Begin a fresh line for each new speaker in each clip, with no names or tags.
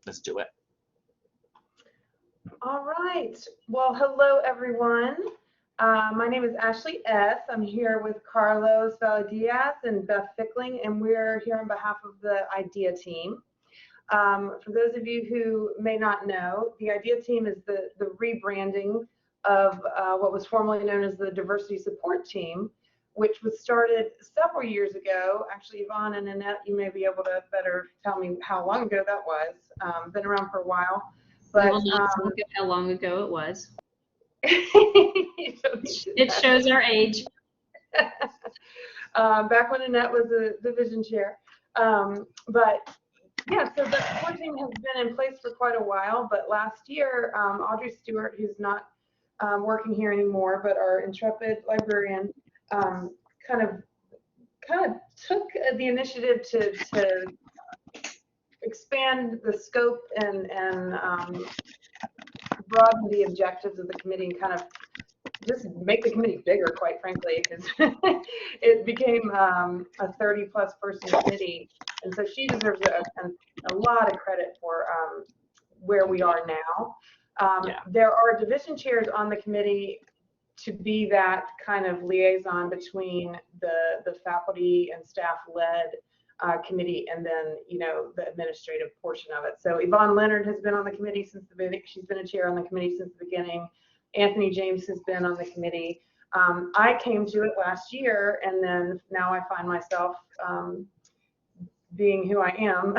let's do it.
All right. Well, hello, everyone. My name is Ashley S. I'm here with Carlos, Valle-Diaz, and Beth Fickling, and we're here on behalf of the IDEA team. For those of you who may not know, the IDEA team is the rebranding of what was formerly known as the Diversity Support Team, which was started several years ago. Actually, Yvonne and Annette, you may be able to better tell me how long ago that was. Been around for a while. But,
we will not look at how long ago it was.
It
shows our age.
Back when Annette was a division chair. But yeah, so the support team has been in place for quite a while, but last year, Audrey Stewart, who's not working here anymore, but our intrepid librarian, kind of took the initiative to expand the scope and broaden the objectives of the committee and kind of just make the committee bigger, quite frankly, because it became a 30-plus person committee. And so she deserves a lot of credit for where we are now. There are division chairs on the committee to be that kind of liaison between the faculty and staff-led committee and then, the administrative portion of it. So Yvonne Leonard has been on the committee since the beginning. She's been a chair on the committee since the beginning. Anthony James has been on the committee. I came to it last year, and then now I find myself being who I am,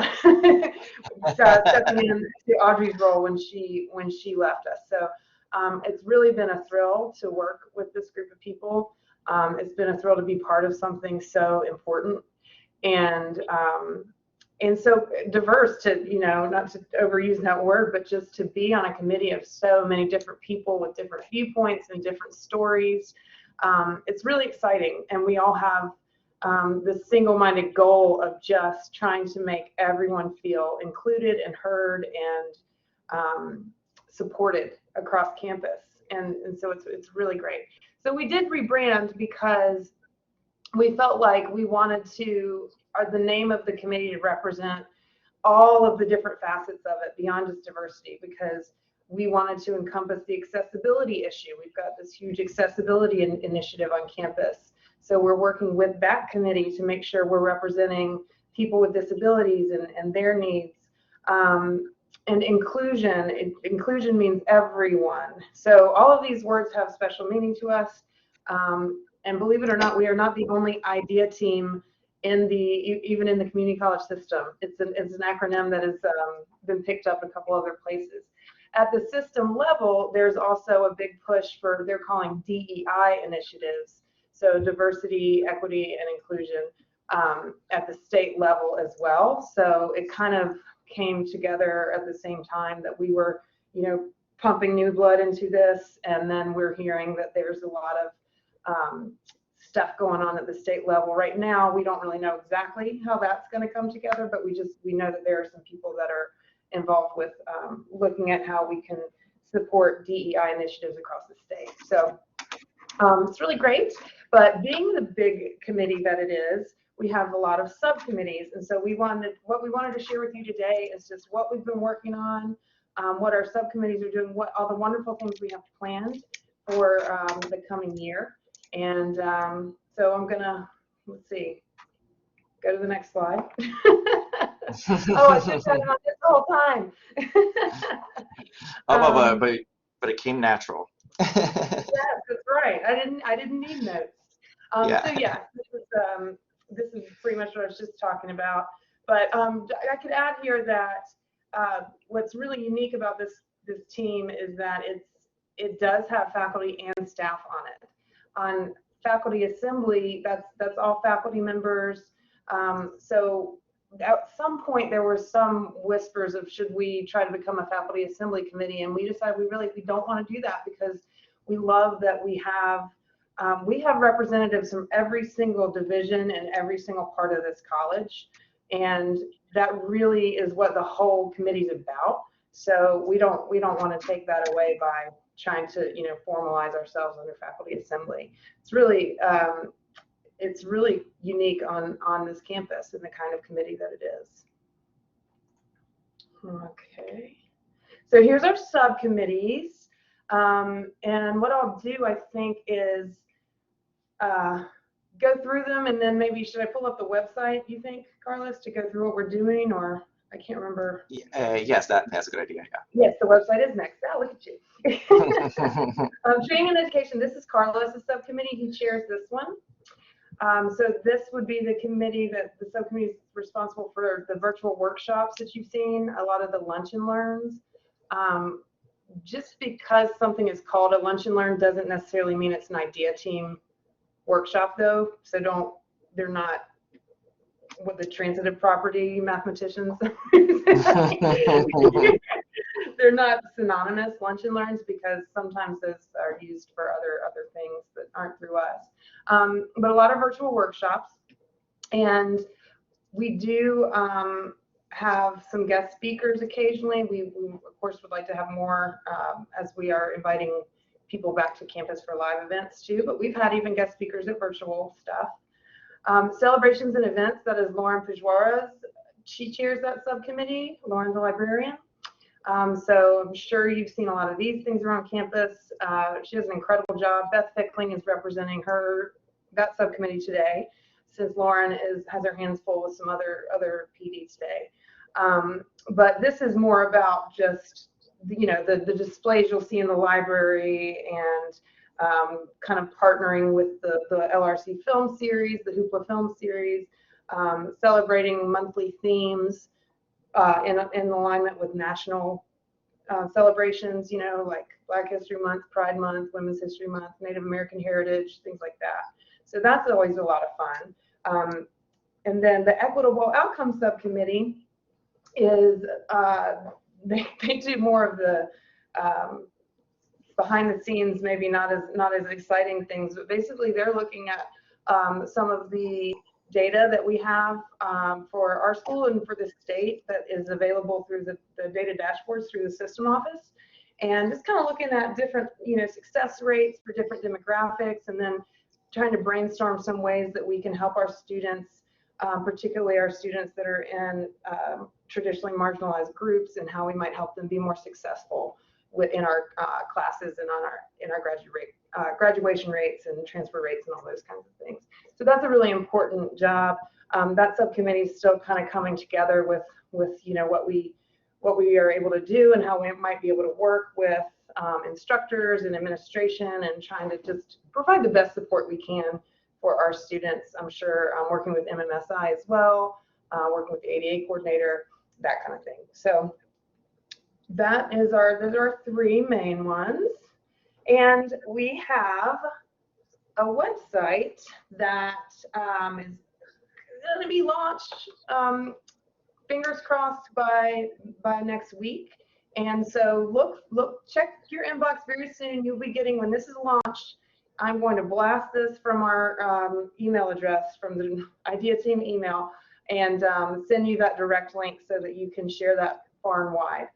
stepping into Audrey's role when she left us. So it's really been a thrill to work with this group of people. It's been a thrill to be part of something so important and so diverse, to not to overuse that word, but just to be on a committee of so many different people with different viewpoints and different stories. It's really exciting, and we all have this single-minded goal of just trying to make everyone feel included and heard and supported across campus, and so it's really great. So we did rebrand because we felt like we wanted the name of the committee to represent all of the different facets of it beyond just diversity, because we wanted to encompass the accessibility issue. We've got this huge accessibility initiative on campus. So we're working with that committee to make sure we're representing people with disabilities and their needs. And inclusion means everyone. So all of these words have special meaning to us. And believe it or not, we are not the only IDEA team even in the community college system. It's an acronym that has been picked up a couple other places. At the system level, there's also a big push for, they're calling DEI initiatives. So diversity, equity, and inclusion at the state level as well. So it kind of came together at the same time that we were, pumping new blood into this. And then we're hearing that there's a lot of stuff going on at the state level. Right now, we don't really know exactly how that's going to come together, but we know that there are some people that are involved with looking at how we can support DEI initiatives across the state. So it's really great, but being the big committee that it is, we have a lot of subcommittees. And so what we wanted to share with you today is just what we've been working on, what our subcommittees are doing, what all the wonderful things we have planned for the coming year. And so I'm gonna, let's see, go to the next slide. Oh, I should have had it on this whole time.
But it came natural.
Yes, that's right. I didn't need notes. So yeah, this is pretty much what I was just talking about. But I could add here that what's really unique about this team is that it does have faculty and staff on it. On faculty assembly, that's all faculty members. So at some point there were some whispers of should we try to become a faculty assembly committee, and we decided we don't want to do that, because we love that we have representatives from every single division and every single part of this college, and that really is what the whole committee is about. So we don't want to take that away by trying to formalize ourselves under faculty assembly. It's really unique on this campus and the kind of committee that it is. Okay. So here's our subcommittees. And what I'll do, I think, is go through them, and then maybe should I pull up the website, you think, Carlos, to go through what we're doing, or I can't remember.
Yes, that's a good idea.
Yes, the website is next. Look at you. Training and education. This is Carlos' subcommittee. He chairs this one. So this would be the committee that the subcommittee is responsible for the virtual workshops that you've seen, a lot of the lunch and learns. Just because something is called a lunch and learn doesn't necessarily mean it's an idea team workshop, though. So they're not what the transitive property mathematicians. They're not synonymous, lunch and learns, because sometimes those are used for other things that aren't through us. But a lot of virtual workshops, and we do have some guest speakers occasionally. We of course would like to have more as we are inviting people back to campus for live events too, but we've had even guest speakers at virtual stuff. Celebrations and events, that is Lauren Pujwaras. She chairs that subcommittee. Lauren's a librarian. So I'm sure you've seen a lot of these things around campus. She does an incredible job. Beth Fickling is representing that subcommittee today, since Lauren has her hands full with some other PDs today. But this is more about just, the displays you'll see in the library, and kind of partnering with the LRC film series, the Hoopla film series, celebrating monthly themes in alignment with national celebrations, like Black History Month, Pride Month, Women's History Month, Native American Heritage, things like that. So that's always a lot of fun. And then the Equitable Outcomes Subcommittee is, they do more of the behind the scenes, maybe not as exciting things, but basically they're looking at some of the data that we have for our school and for the state that is available through the data dashboards through the system office, and just kind of looking at different success rates for different demographics, and then trying to brainstorm some ways that we can help our students, particularly our students that are in traditionally marginalized groups, and how we might help them be more successful within our classes and in our graduation rates and transfer rates and all those kinds of things. So that's a really important job. That subcommittee is still kind of coming together with what we are able to do and how we might be able to work with instructors and administration, and trying to just provide the best support we can for our students. I'm sure working with MMSI as well, working with the ADA coordinator, that kind of thing. So those are our three main ones. And we have a website that is going to be launched, fingers crossed, by next week. And so check your inbox very soon. You'll be getting, when this is launched, I'm going to blast this from our email address, from the Idea Team email, and send you that direct link so that you can share that far and wide.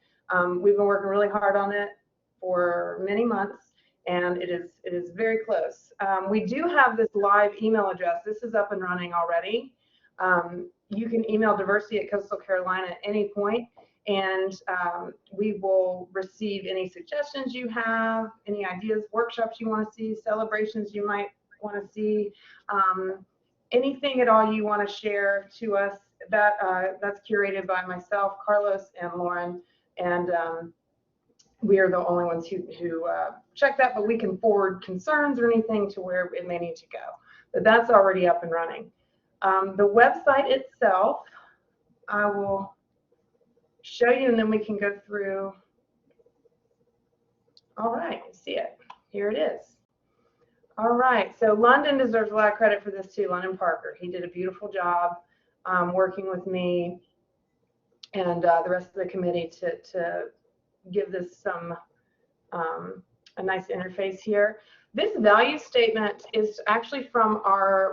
We've been working really hard on it for many months, and it is very close. We do have this live email address. This is up and running already. You can email Diversity at Coastal Carolina at any point, and we will receive any suggestions you have, any ideas, workshops you want to see, celebrations you might want to see, anything at all you want to share to us. That's curated by myself, Carlos, and Lauren, and we are the only ones who check that, but we can forward concerns or anything to where it may need to go. But that's already up and running. The website itself, I will show you, and then we can go through. All right, see it. Here it is. All right, so London deserves a lot of credit for this too, London Parker. He did a beautiful job working with me and the rest of the committee to give this a nice interface here. This value statement is actually from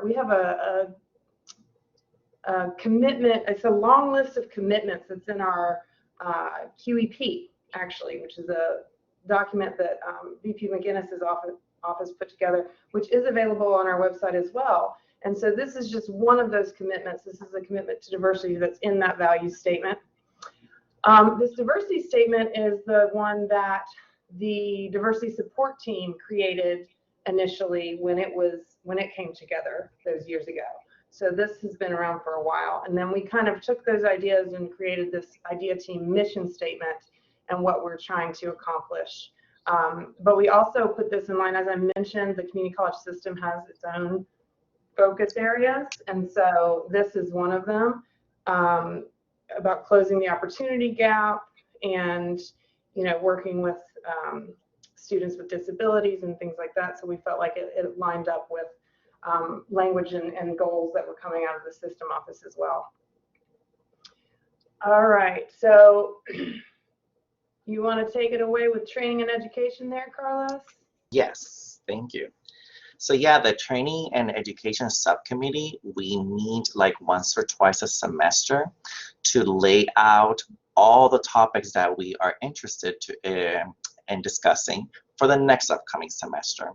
we have a commitment. It's a long list of commitments that's in our QEP, actually, which is a document that VP McGinnis's office put together, which is available on our website as well. And so this is just one of those commitments. This is a commitment to diversity that's in that value statement. This diversity statement is the one that the diversity support team created initially when it came together those years ago. So this has been around for a while. And then we kind of took those ideas and created this idea team mission statement and what we're trying to accomplish. But we also put this in line, as I mentioned, the community college system has its own focus areas. And so this is one of them, about closing the opportunity gap and, working with students with disabilities and things like that. So we felt like it lined up with language and goals that were coming out of the system office as well. All right, so you want to take it away with training and education there, Carlos?
Yes, thank you. So yeah, the training and education subcommittee, we meet like once or twice a semester to lay out all the topics that we are interested in discussing for the next upcoming semester.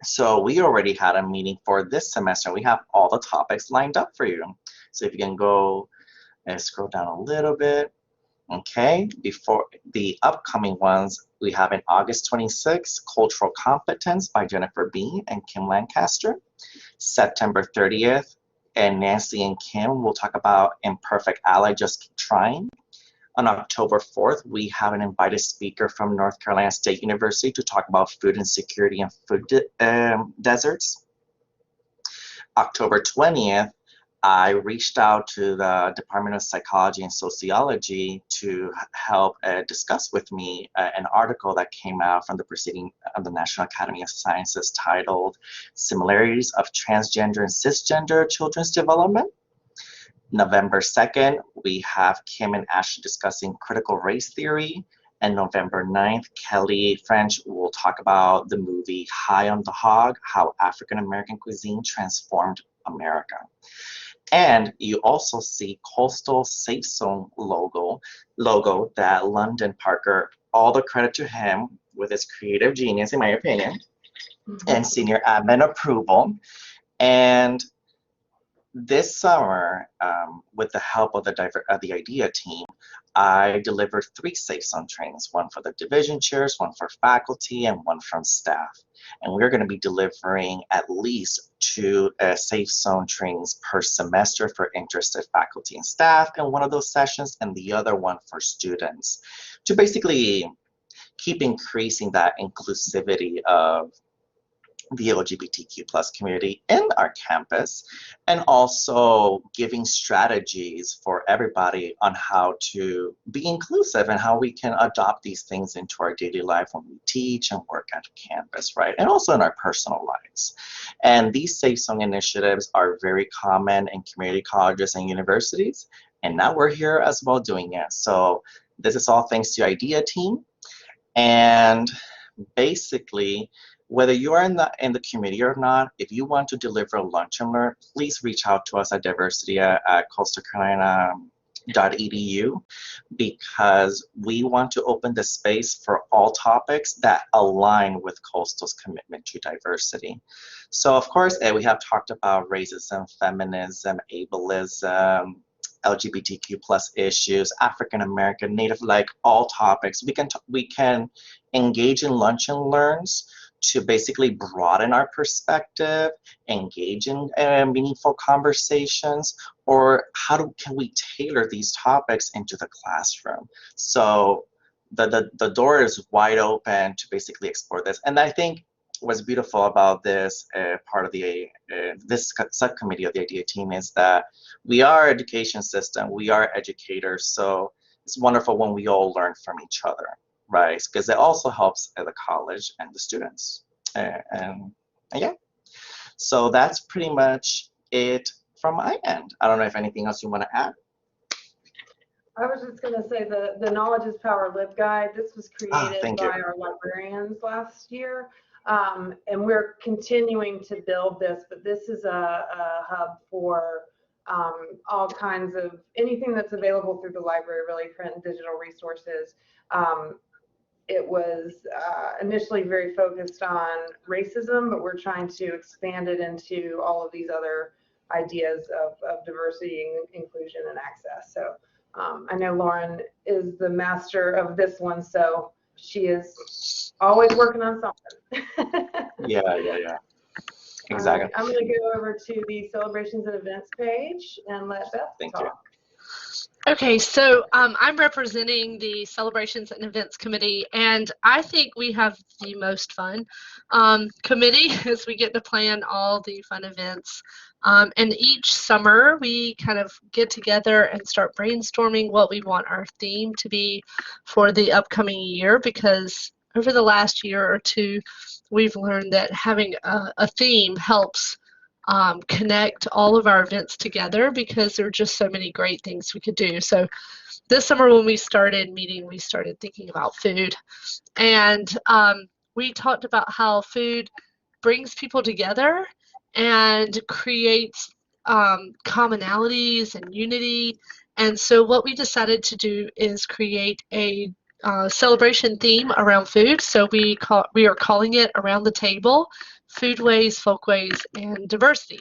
So we already had a meeting for this semester. We have all the topics lined up for you. So if you can go and scroll down a little bit. Okay, before the upcoming ones, we have in August 26th, Cultural Competence by Jennifer Bean and Kim Lancaster. September 30th, and Nancy and Kim will talk about Imperfect Ally, Just Keep Trying. On October 4th, we have an invited speaker from North Carolina State University to talk about food insecurity and food deserts. October 20th, I reached out to the Department of Psychology and Sociology to help discuss with me an article that came out from the Proceeding of the National Academy of Sciences titled Similarities of Transgender and Cisgender Children's Development. November 2nd, we have Kim and Ashley discussing critical race theory. And November 9th, Kelly French will talk about the movie High on the Hog, How African American Cuisine Transformed America. And you also see Coastal Safe Zone logo that London Parker, all the credit to him with his creative genius, in my opinion, and senior admin approval. And this summer, with the help of the IDEA team, I delivered 3 Safe Zone trainings, one for the division chairs, one for faculty, and one from staff. And we're going to be delivering at least 2 Safe Zone trainings per semester for interested faculty and staff in one of those sessions, and the other one for students, to basically keep increasing that inclusivity of the LGBTQ plus community in our campus, and also giving strategies for everybody on how to be inclusive and how we can adopt these things into our daily life when we teach and work at campus, right? And also in our personal lives. And these Safe Zone initiatives are very common in community colleges and universities, and now we're here as well doing it. So this is all thanks to IDEA team. And basically, whether you are in the community or not, if you want to deliver lunch and learn, please reach out to us at diversity at coastalcarolina.edu, because we want to open the space for all topics that align with Coastal's commitment to diversity. So of course, we have talked about racism, feminism, ableism, LGBTQ plus issues, African American, Native, like all topics. We can engage in lunch and learns to basically broaden our perspective, engage in meaningful conversations, or can we tailor these topics into the classroom? So the door is wide open to basically explore this. And I think what's beautiful about this part of the this subcommittee of the IDEA team is that we are education system, we are educators, so it's wonderful when we all learn from each other, right? Because it also helps the college and the students. And yeah, so that's pretty much it from my end. I don't know if anything else you want to add.
I was just going to say the Knowledge is Power LibGuide, this was created by our librarians last year. And we're continuing to build this, but this is a hub for all kinds of anything that's available through the library, really, print and digital resources. It was initially very focused on racism, but we're trying to expand it into all of these other ideas of diversity, inclusion, and access. So I know Lauren is the master of this one, so she is always working on something.
Yeah.
All
Exactly.
right, I'm going to go over to the celebrations and events page and let Beth
Thank
talk.
you.
Okay, so I'm representing the Celebrations and Events Committee, and I think we have the most fun committee as we get to plan all the fun events. And each summer, we kind of get together and start brainstorming what we want our theme to be for the upcoming year, because over the last year or two, we've learned that having a theme helps connect all of our events together, because there are just so many great things we could do. So this summer when we started meeting, we started thinking about food. And we talked about how food brings people together and creates commonalities and unity. And so what we decided to do is create a celebration theme around food. So we are calling it Around the Table: Foodways, Folkways, and Diversity.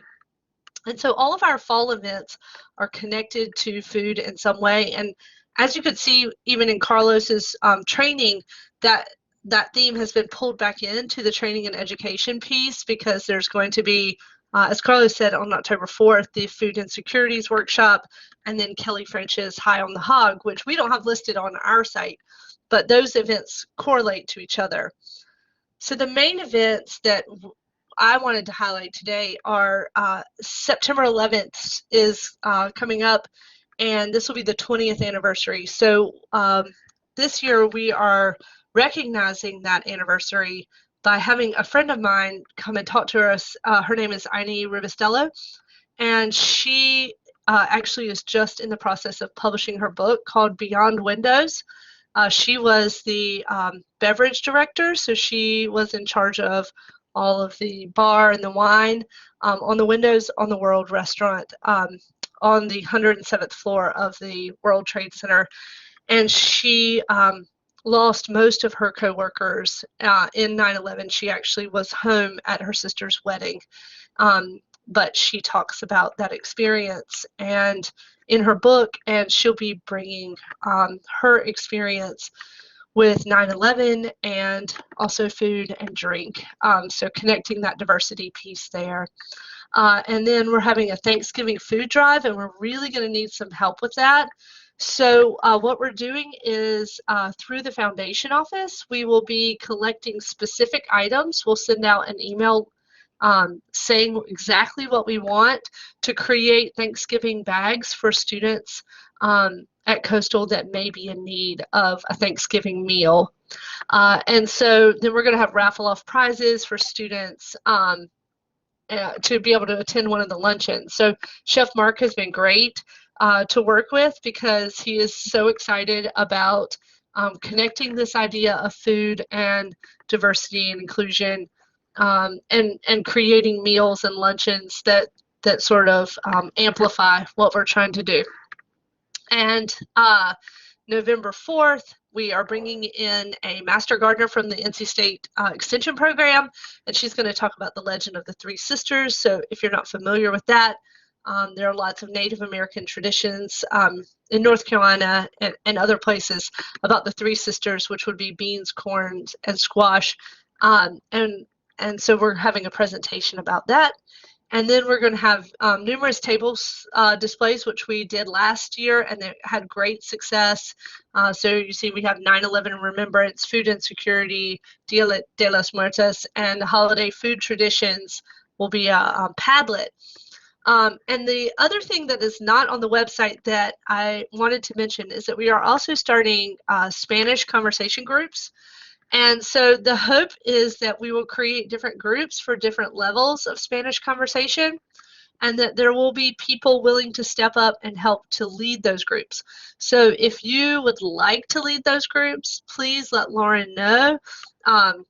And so all of our fall events are connected to food in some way. And as you could see, even in Carlos's training, that theme has been pulled back into the training and education piece, because there's going to be, as Carlos said, on October 4th, the Food Insecurities Workshop, and then Kelly French's High on the Hog, which we don't have listed on our site, but those events correlate to each other. So the main events that I wanted to highlight today are September 11th is coming up, and this will be the 20th anniversary. So this year we are recognizing that anniversary by having a friend of mine come and talk to us. Her name is Aini Rivistello, and she actually is just in the process of publishing her book called Beyond Windows. She was the beverage director, so she was in charge of all of the bar and the wine on the windows on the World Restaurant on the 107th floor of the World Trade Center. And she lost most of her coworkers in 9/11. She actually was home at her sister's wedding. But she talks about that experience and in her book, and she'll be bringing her experience with 9/11 and also food and drink. So connecting that diversity piece there. And then we're having a Thanksgiving food drive, and we're really going to need some help with that. So what we're doing is through the foundation office, we will be collecting specific items. We'll send out an email saying exactly what we want to create Thanksgiving bags for students at Coastal that may be in need of a Thanksgiving meal. And so then we're going to have raffle off prizes for students to be able to attend one of the luncheons. So Chef Mark has been great to work with, because he is so excited about connecting this idea of food and diversity and inclusion, and creating meals and luncheons that sort of amplify what we're trying to do. And November 4th, we are bringing in a master gardener from the NC State Extension Program, and she's going to talk about the legend of the Three Sisters. So if you're not familiar with that, there are lots of Native American traditions in North Carolina and other places about the Three Sisters, which would be beans, corn, and squash. And so we're having a presentation about that. And then we're going to have numerous tables displays, which we did last year, and they had great success. So you see we have 9/11 Remembrance, Food Insecurity, Dia de los Muertos, and Holiday Food Traditions will be a Padlet. And the other thing that is not on the website that I wanted to mention is that we are also starting Spanish conversation groups. And so the hope is that we will create different groups for different levels of Spanish conversation, and that there will be people willing to step up and help to lead those groups. So if you would like to lead those groups, please let Lauren know.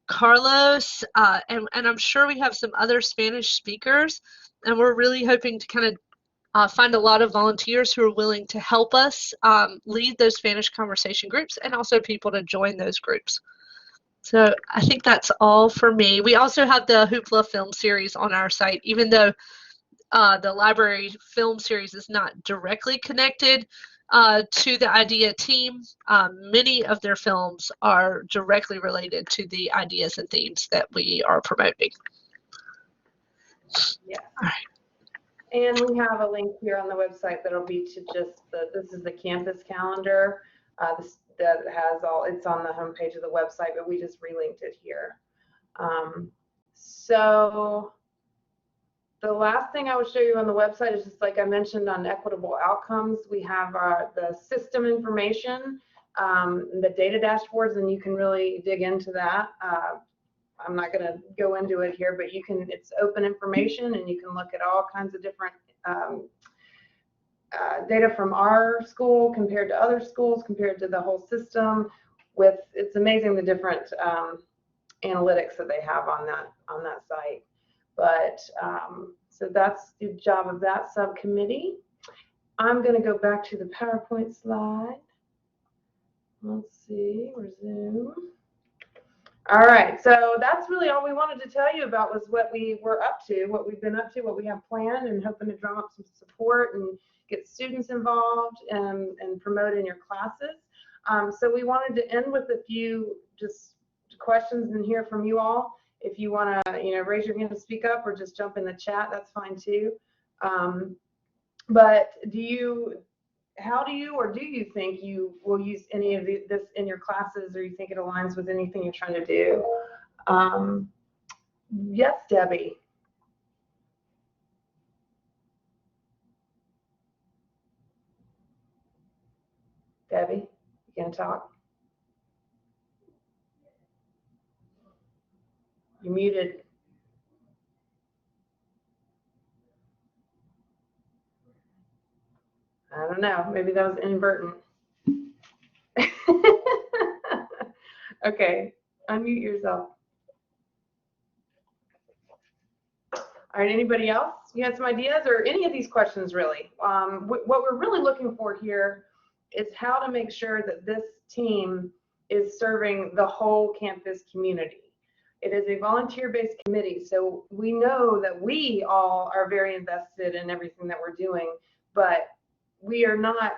Carlos, and I'm sure we have some other Spanish speakers, and we're really hoping to kind of find a lot of volunteers who are willing to help us lead those Spanish conversation groups, and also people to join those groups. So I think that's all for me. We also have the Hoopla film series on our site, even though the library film series is not directly connected. to the IDEA team. Many of their films are directly related to the ideas and themes that we are promoting.
Yeah.
All right.
And we have a link here on the website that'll be to just this is the campus calendar. That has it's on the homepage of the website, but we just relinked it here. So the last thing I would show you on the website is just like I mentioned on equitable outcomes. We have the system information, the data dashboards, and you can really dig into that. I'm not going to go into it here, but it's open information and you can look at all kinds of different data from our school compared to other schools, compared to the whole system. It's amazing the different analytics that they have on that site. But so that's the job of that subcommittee. I'm going to go back to the PowerPoint slide. Let's see, resume. All right, so that's really all we wanted to tell you about was what we were up to, what we've been up to, what we have planned, and hoping to drum up some support and get students involved and promote in your classes. So we wanted to end with a few just questions and hear from you all. If you want to, raise your hand to speak up or just jump in the chat, that's fine too. But how do you think you will use any of this in your classes, or you think it aligns with anything you're trying to do? Yes, Debbie. Debbie, you gonna talk? You're muted. I don't know, maybe that was inadvertent. Okay, unmute yourself. All right, anybody else? You had some ideas or any of these questions really? What we're really looking for here is how to make sure that this team is serving the whole campus community. It is a volunteer-based committee, so we know that we all are very invested in everything that we're doing, but we are not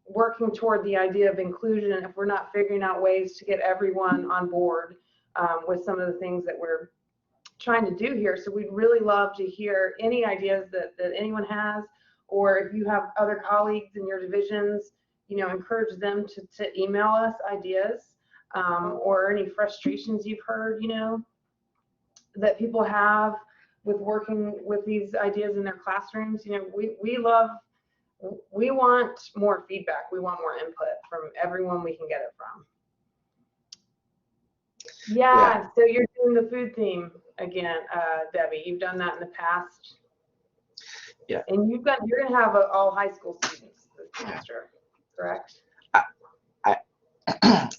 working toward the idea of inclusion if we're not figuring out ways to get everyone on board with some of the things that we're trying to do here. So we'd really love to hear any ideas that anyone has, or if you have other colleagues in your divisions, encourage them to email us ideas or any frustrations you've heard, that people have with working with these ideas in their classrooms. We want more feedback. We want more input from everyone we can get it from. Yeah. So you're doing the food theme again, Debbie. You've done that in the past.
Yeah.
And you're going to have all high school students this semester, correct?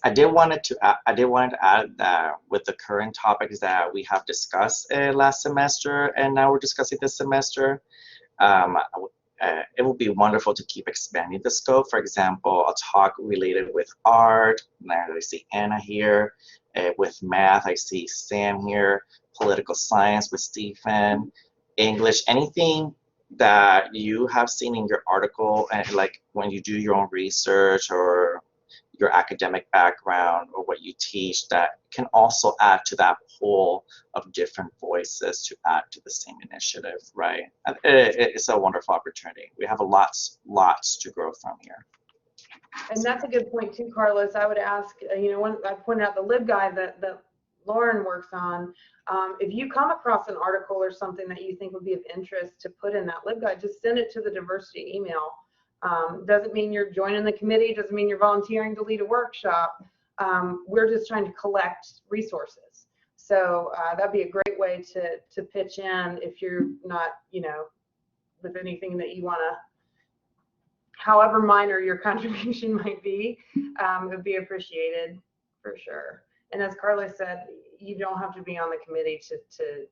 I did want to add that with the current topics that we have discussed last semester and now we're discussing this semester, it would be wonderful to keep expanding the scope. For example, a talk related with art. Now I see Anna here. With math, I see Sam here. Political science with Stephen. English, anything that you have seen in your article, and like when you do your own research or your academic background or what you teach, that can also add to that pool of different voices to add to the same initiative, right? It's a wonderful opportunity. We have lots to grow from here.
And that's a good point too, Carlos. I would ask, when I pointed out the LibGuide that Lauren works on, if you come across an article or something that you think would be of interest to put in that LibGuide, just send it to the diversity email. Doesn't mean you're joining the committee, doesn't mean you're volunteering to lead a workshop. We're just trying to collect resources. So that'd be a great way to pitch in if you're not, with anything that you want to, however minor your contribution might be, it would be appreciated for sure. And as Carlos said, you don't have to be on the committee to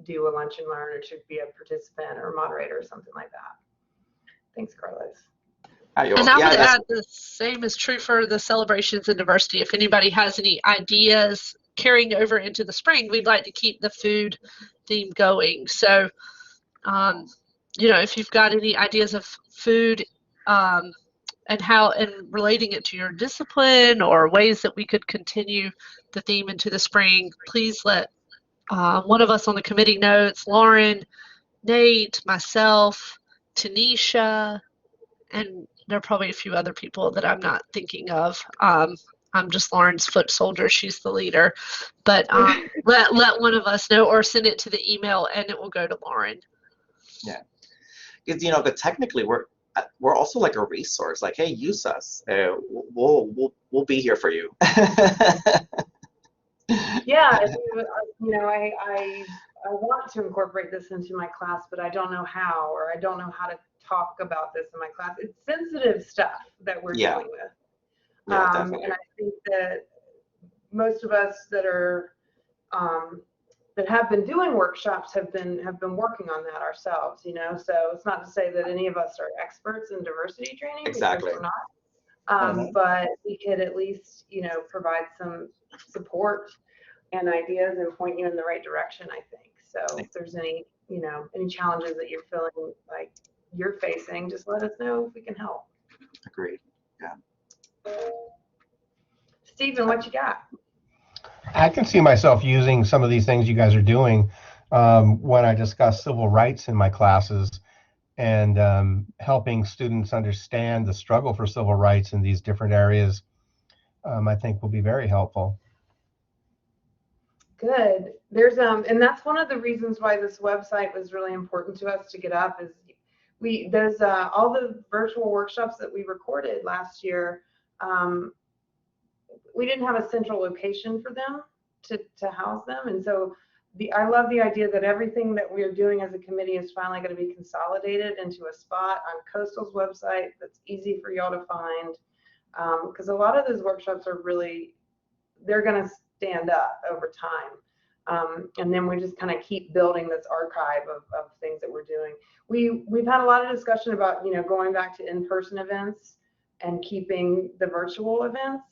do a lunch and learn or to be a participant or a moderator or something like that. Thanks, Carlos.
And I would add the same is true for the celebrations and diversity. If anybody has any ideas carrying over into the spring, we'd like to keep the food theme going. So, if you've got any ideas of food and how, and relating it to your discipline or ways that we could continue the theme into the spring, please let one of us on the committee know. It's Lauren, Nate, myself, Tanisha, and there are probably a few other people that I'm not thinking of. I'm just Lauren's foot soldier. She's the leader. But let one of us know, or send it to the email and it will go to Lauren.
Yeah, because but technically we're also like a resource. Like, hey, use us. We'll be here for you.
Yeah, I want to incorporate this into my class, but I don't know how, or I don't know how to talk about this in my class. It's sensitive stuff that we're dealing with.
Yeah, definitely.
And I think that most of us that are that have been doing workshops have been working on that ourselves, so it's not to say that any of us are experts in diversity training,
Exactly.
because we're not. But we could at least provide some support and ideas and point you in the right direction, I think. So if there's any challenges that you're feeling like you're facing, just let us know if we can help.
Agreed. Yeah.
Stephen, what you got?
I can see myself using some of these things you guys are doing when I discuss civil rights in my classes, and helping students understand the struggle for civil rights in these different areas, I think will be very helpful.
Good. There's and that's one of the reasons why this website was really important to us to get up, is there's all the virtual workshops that we recorded last year. We didn't have a central location for them to house them, and so I love the idea that everything that we're doing as a committee is finally going to be consolidated into a spot on Coastal's website that's easy for y'all to find, because a lot of those workshops are really, they're going to stand up over time, and then we just kind of keep building this archive of things that we're doing. We've had a lot of discussion about going back to in-person events and keeping the virtual events.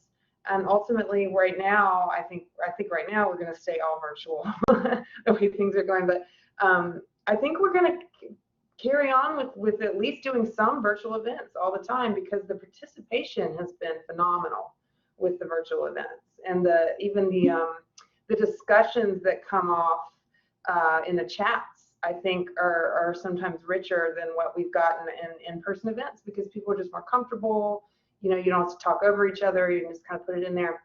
And ultimately, right now, I think right now we're going to stay all virtual the way things are going. But I think we're going to carry on with at least doing some virtual events all the time, because the participation has been phenomenal with the virtual events, and even the discussions that come off in the chats, I think are sometimes richer than what we've gotten in in-person events, because people are just more comfortable. You don't have to talk over each other. You can just kind of put it in there.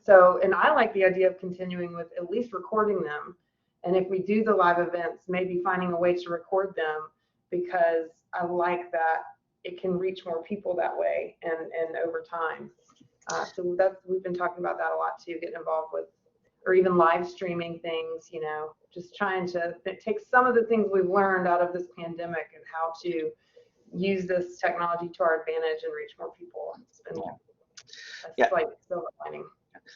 So, and I like the idea of continuing with at least recording them. And if we do the live events, maybe finding a way to record them, because I like that it can reach more people that way and over time. So we've been talking about that a lot too, getting involved with, or even live streaming things, just trying to take some of the things we've learned out of this pandemic and how to use this technology to our advantage and reach more people. It's been a slight silver lining.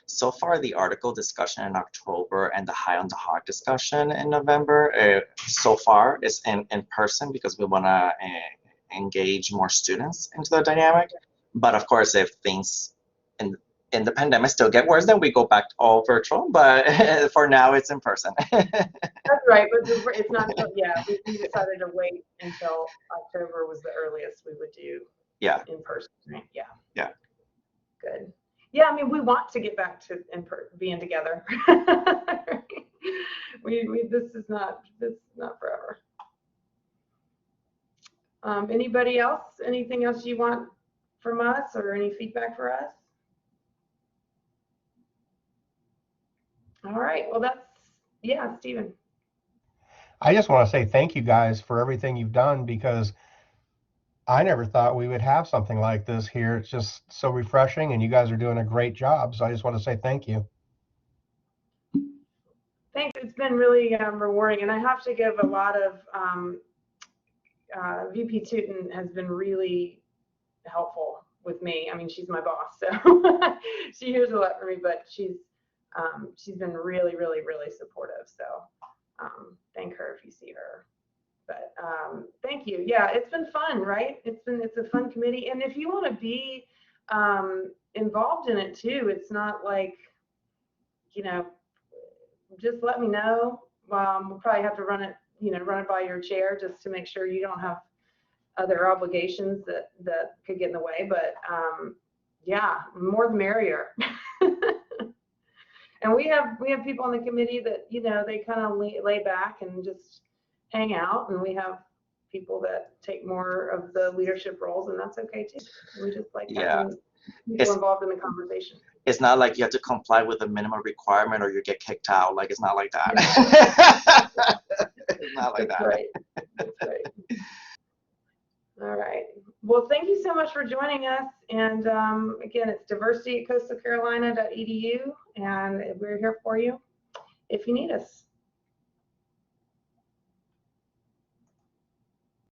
So far, the article discussion in October and the High on the Hog discussion in November, so far is in person, because we want to engage more students into the dynamic. But of course, if things in the pandemic still get worse, then we go back to all virtual. But for now, it's in person.
That's right, but it's not until, we decided to wait until October was the earliest we would do in person, right? Yeah. Good. Yeah, I mean, we want to get back to being together. This is not forever. Anybody else? Anything else you want from us, or any feedback for us? All right. Well, Stephen.
I just want to say thank you guys for everything you've done, because I never thought we would have something like this here. It's just so refreshing, and you guys are doing a great job. So I just want to say thank you.
Thanks. It's been really rewarding, and I have to give a lot of VP Tootin has been really helpful with me. I mean, she's my boss, so she hears a lot from me, but she's been really, really, really supportive. So thank her if you see her. But thank you. Yeah, it's been fun, right? It's a fun committee, and if you want to be involved in it too, it's not like, just let me know. We'll probably have to run it by your chair, just to make sure you don't have other obligations that could get in the way. But yeah, more the merrier. And we have people on the committee that, you know, they kind of lay back and just hang out, and we have people that take more of the leadership roles, and that's okay too. We just like having people involved in the conversation.
It's not like you have to comply with the minimum requirement or you get kicked out. Like, it's not like that. It's not like that.
Right. That's right. All right. Well, thank you so much for joining us. And again, it's diversity@coastalcarolina.edu, and we're here for you if you need us.